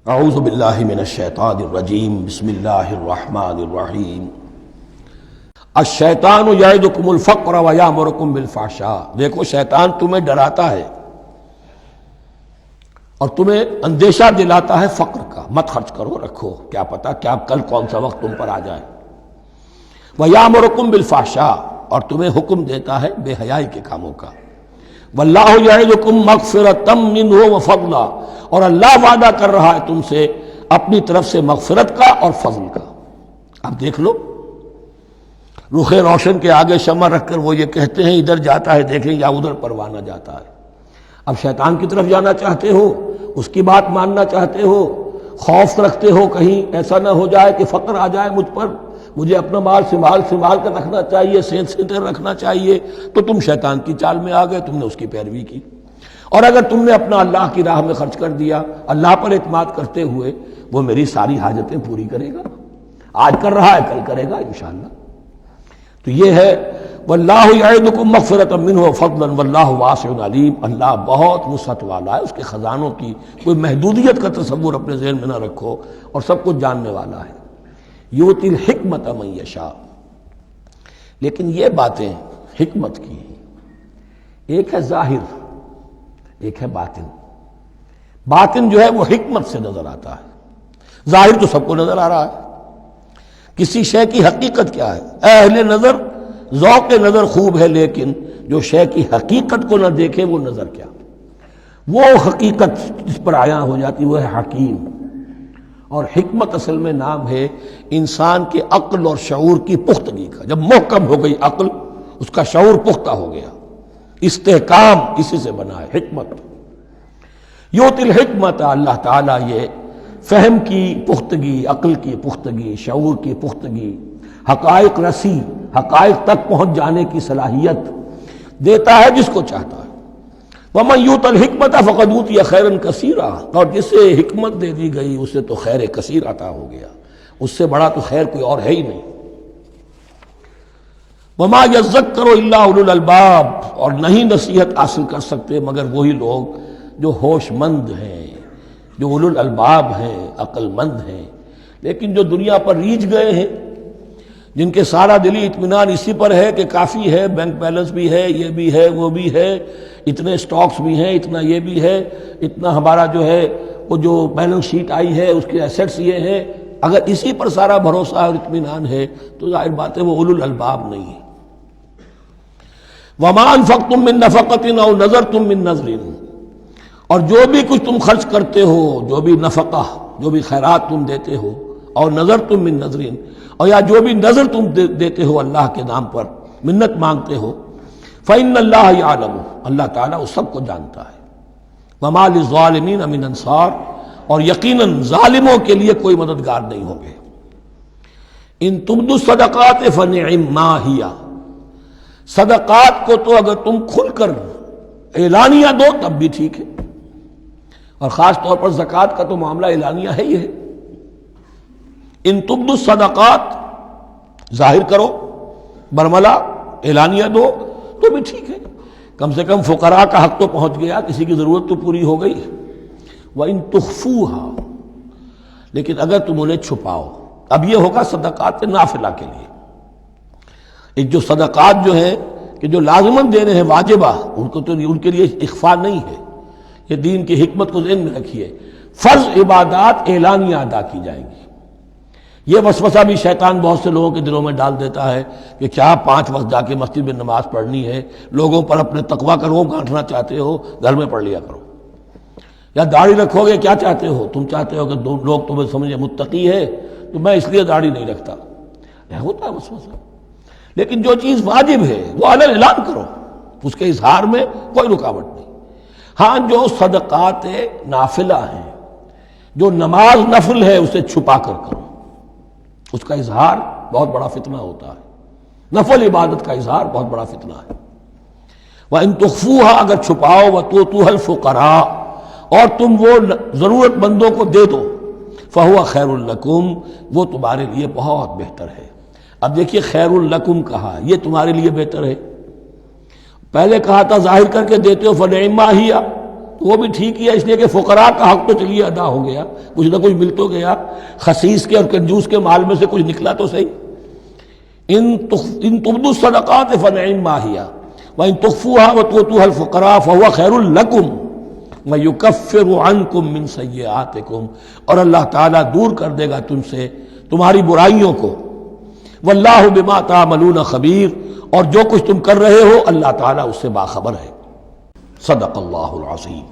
اعوذ باللہ من الشیطان الرجیم بسم اللہ الرحمن الرحیم الشیطان یعدکم الفقر ویامرکم بالفحشاء۔ دیکھو شیطان تمہیں ڈراتا ہے اور تمہیں اندیشہ دلاتا ہے فقر کا، مت خرچ کرو، رکھو، کیا پتا کیا کل کون سا وقت تم پر آ جائے۔ ویامرکم بالفحشاء، اور تمہیں حکم دیتا ہے بے حیائی کے کاموں کا۔ واللہ یعدکم مغفرۃ منہ وفضلا، اور اللہ وعدہ کر رہا ہے تم سے اپنی طرف سے مغفرت کا اور فضل کا۔ اب دیکھ لو، رخ روشن کے آگے شمع رکھ کر وہ یہ کہتے ہیں ادھر جاتا ہے دیکھیں یا ادھر پروانہ جاتا ہے۔ اب شیطان کی طرف جانا چاہتے ہو، اس کی بات ماننا چاہتے ہو، خوف رکھتے ہو کہیں ایسا نہ ہو جائے کہ فقر آ جائے مجھ پر، مجھے اپنا مال سنبھال کر رکھنا چاہیے، سینتر رکھنا چاہیے، تو تم شیطان کی چال میں آ گئے، تم نے اس کی پیروی کی۔ اور اگر تم نے اپنا اللہ کی راہ میں خرچ کر دیا، اللہ پر اعتماد کرتے ہوئے، وہ میری ساری حاجتیں پوری کرے گا، آج کر رہا ہے کل کرے گا انشاءاللہ۔ تو یہ ہے واللہ یعدکم مغفرۃ منہ وفضلا واللہ واسع علیم، اللہ بہت وسعت والا ہے، اس کے خزانوں کی کوئی محدودیت کا تصور اپنے ذہن میں نہ رکھو، اور سب کچھ جاننے والا ہے۔ یؤتی الحکمۃ من یشاء، لیکن یہ باتیں حکمت کی ہیں، ایک ہے ظاہر ایک ہے باطن۔ باطن جو ہے وہ حکمت سے نظر آتا ہے، ظاہر تو سب کو نظر آ رہا ہے۔ کسی شے کی حقیقت کیا ہے، اہل نظر ذوق نظر خوب ہے، لیکن جو شے کی حقیقت کو نہ دیکھے وہ نظر کیا، وہ حقیقت جس پر عیاں ہو جاتی وہ ہے حکیم۔ اور حکمت اصل میں نام ہے انسان کے عقل اور شعور کی پختگی کا۔ جب محکم ہو گئی عقل، اس کا شعور پختہ ہو گیا، استحکام اسی سے بنا ہے حکمت۔ یؤتی الحکمت، اللہ تعالیٰ یہ فہم کی پختگی، عقل کی پختگی، شعور کی پختگی، حقائق رسی، حقائق تک پہنچ جانے کی صلاحیت دیتا ہے جس کو چاہتا ہے۔ وَمَن یُؤْتَ الْحِکْمَةَ فَقَدْ أُوتِیَ خَیْرًا کَثِیرًا، اور جسے حکمت دے دی گئی اسے تو خیر کثیر عطا ہو گیا، اس سے بڑا تو خیر کوئی اور ہے ہی نہیں۔ وَمَا يَذَّکَّرُ إِلَّا أُولُو الْأَلْبَابِ، اور نہیں نصیحت حاصل کر سکتے مگر وہی لوگ جو ہوش مند ہیں، جو اولو الالباب ہیں، عقل مند ہیں۔ لیکن جو دنیا پر ریجھ گئے ہیں، جن کے سارا دلی اطمینان اسی پر ہے کہ کافی ہے، بینک بیلنس بھی ہے، یہ بھی ہے، وہ بھی ہے، اتنے سٹاکس بھی ہیں، اتنا یہ بھی ہے، اتنا ہمارا جو ہے وہ جو بیلنس شیٹ آئی ہے اس کے ایسیٹس یہ ہیں، اگر اسی پر سارا بھروسہ اور اطمینان ہے تو ظاہر بات ہے وہ اولو الالباب نہیں ہے۔ وَمَا أَنفَقْتُم مِّن نَفَقَةٍ أَوْ نَذَرْتُم مِّن نَذْرٍ، اور جو بھی کچھ تم خرچ کرتے ہو، جو بھی نفقہ، جو بھی خیرات تم دیتے ہو، اور نظر تم من نظرین، اور یا جو بھی نظر تم دیتے ہو اللہ کے نام پر، منت مانگتے ہو، فإن اللہ یعلم، اللہ تعالیٰ اس سب کو جانتا ہے۔ وما للظالمین من انصار، اور یقیناً ظالموں کے لیے کوئی مددگار نہیں ہوں گے۔ ان تبدوا الصدقات فنعما ہی، صدقات کو تو اگر تم کھل کر اعلانیہ دو تب بھی ٹھیک ہے، اور خاص طور پر زکوٰۃ کا تو معاملہ اعلانیہ ہے ہی ہے۔ ان تبدوا الصدقات، ظاہر کرو، برملا اعلانیہ دو تو بھی ٹھیک ہے، کم سے کم فقراء کا حق تو پہنچ گیا، کسی کی ضرورت تو پوری ہو گئی۔ وَإِن تُخْفُوهَا، لیکن اگر تم انہیں چھپاؤ، اب یہ ہوگا صدقات نافلہ کے لیے۔ ایک جو صدقات جو ہیں کہ جو لازماً دینے ہیں واجبہ، ان کو تو ان کے لیے اخفاء نہیں ہے، یہ دین کی حکمت کو ذہن میں رکھیے۔ فرض عبادات اعلانیہ ادا کی جائیں گی۔ یہ وسوسہ بھی شیطان بہت سے لوگوں کے دلوں میں ڈال دیتا ہے کہ کیا 5 وقت جا کے مسجد میں نماز پڑھنی ہے، لوگوں پر اپنے تقویٰ کا روب گانٹھنا چاہتے ہو، گھر میں پڑھ لیا کرو۔ یا داڑھی رکھو گے، کیا چاہتے ہو، تم چاہتے ہو کہ لوگ تمہیں سمجھے متقی ہے تو میں اس لیے داڑھی نہیں رکھتا، ہوتا ہے وسوسہ۔ لیکن جو چیز واجب ہے وہ علن اعلان کرو، اس کے اظہار میں کوئی رکاوٹ نہیں۔ ہاں جو صدقات نافلہ ہیں، جو نماز نفل ہے، اسے چھپا کر کرو، اس کا اظہار بہت بڑا فتنہ ہوتا ہے، نفل عبادت کا اظہار بہت بڑا فتنہ ہے۔ وَإِن تُخْفُوهَا، اگر چھپاؤ، وَتُؤْتُوهَا الْفُقَرَاءَ، اور تم وہ ضرورت مندوں کو دے دو، فَهُوَ خَيْرٌ لَكُمْ، وہ تمہارے لیے بہت بہتر ہے۔ اب دیکھیے خیر لکم کہا، یہ تمہارے لیے بہتر ہے۔ پہلے کہا تھا ظاہر کر کے دیتے ہو فنعما ہی، وہ بھی ٹھیک ہی ہے، اس لیے کہ فقراء کا حق تو چلیے ادا ہو گیا، کچھ نہ کچھ مل تو گیا، خسیس کے اور کنجوس کے مال میں سے کچھ نکلا تو صحیح۔ ان تبدوا الصدقات فنعما هي وان تخفوها وتؤتوها الفقراء فهو خير لكم ويكفر عنكم من سيئاتكم، اور اللہ تعالیٰ دور کر دے گا تم سے تمہاری برائیوں کو۔ واللہ بما تعملون خبیر، اور جو کچھ تم کر رہے ہو اللہ تعالیٰ اس سے باخبر ہے۔ صدق اللہ العظیم۔